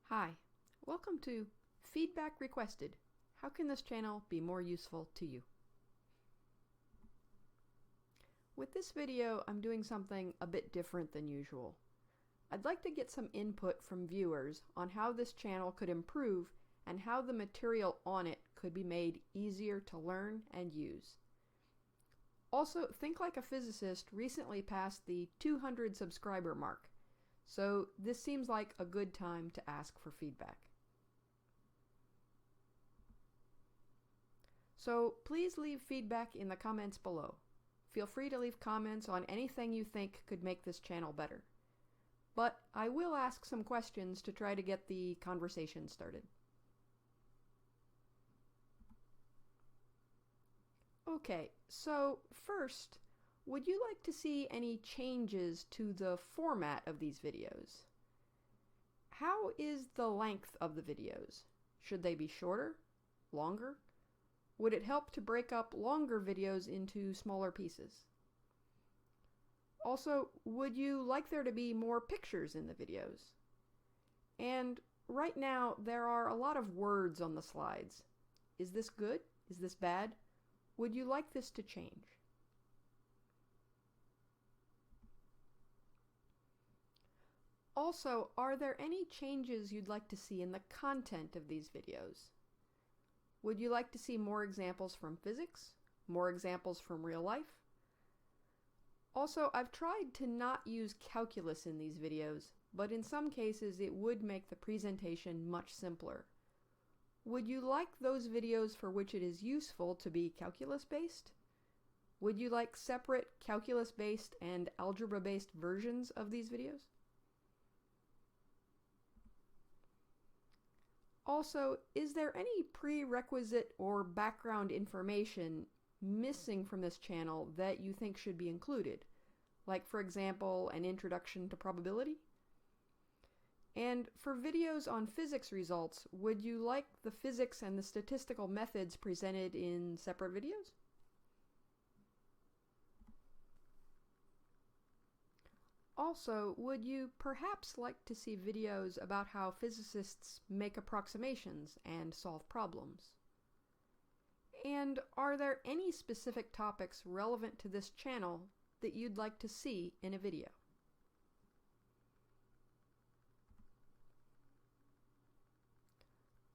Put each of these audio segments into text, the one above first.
Hi, welcome to Feedback Requested. How can this channel be more useful to you? With this video, I'm doing something a bit different than usual. I'd like to get some input from viewers on how this channel could improve and how the material on it could be made easier to learn and use. Also, Think Like a Physicist recently passed the 200 subscriber mark, so this seems like a good time to ask for feedback. So please leave feedback in the comments below. Feel free to leave comments on anything you think could make this channel better. But I will ask some questions to try to get the conversation started. Okay, so first, would you like to see any changes to the format of these videos? How is the length of the videos? Should they be shorter? Longer? Would it help to break up longer videos into smaller pieces? Also, would you like there to be more pictures in the videos? And right now, there are a lot of words on the slides. Is this good? Is this bad? Would you like this to change? Also, are there any changes you'd like to see in the content of these videos? Would you like to see more examples from physics? More examples from real life? Also, I've tried to not use calculus in these videos, but in some cases it would make the presentation much simpler. Would you like those videos for which it is useful to be calculus-based? Would you like separate calculus-based and algebra-based versions of these videos? Also, is there any prerequisite or background information missing from this channel that you think should be included? Like, for example, an introduction to probability? And for videos on physics results, would you like the physics and the statistical methods presented in separate videos? Also, would you perhaps like to see videos about how physicists make approximations and solve problems? And are there any specific topics relevant to this channel that you'd like to see in a video?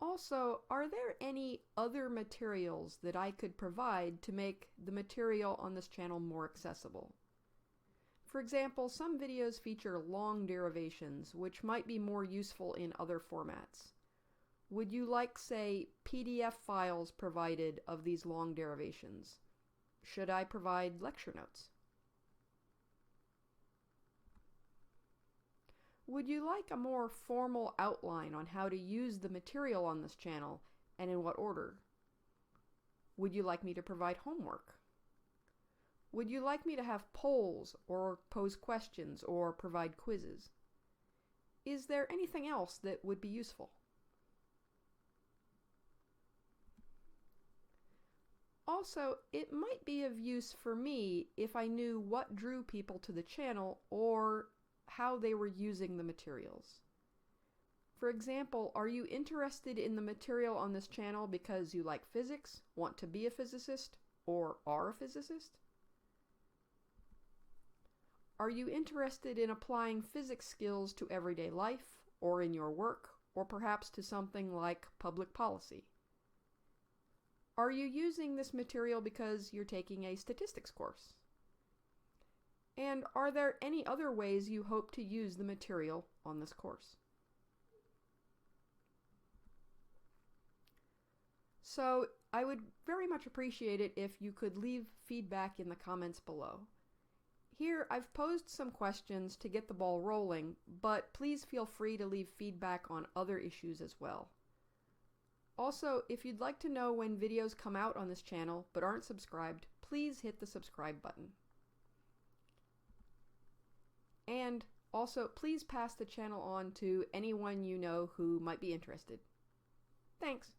Also, are there any other materials that I could provide to make the material on this channel more accessible? For example, some videos feature long derivations, which might be more useful in other formats. Would you like, say, PDF files provided of these long derivations? Should I provide lecture notes? Would you like a more formal outline on how to use the material on this channel and in what order? Would you like me to provide homework? Would you like me to have polls or pose questions or provide quizzes? Is there anything else that would be useful? Also, it might be of use for me if I knew what drew people to the channel or how they were using the materials. For example, are you interested in the material on this channel because you like physics, want to be a physicist, or are a physicist? Are you interested in applying physics skills to everyday life, or in your work, or perhaps to something like public policy? Are you using this material because you're taking a statistics course? And are there any other ways you hope to use the material on this course? So, I would very much appreciate it if you could leave feedback in the comments below. Here, I've posed some questions to get the ball rolling, but please feel free to leave feedback on other issues as well. Also, if you'd like to know when videos come out on this channel but aren't subscribed, please hit the subscribe button. And also, please pass the channel on to anyone you know who might be interested. Thanks!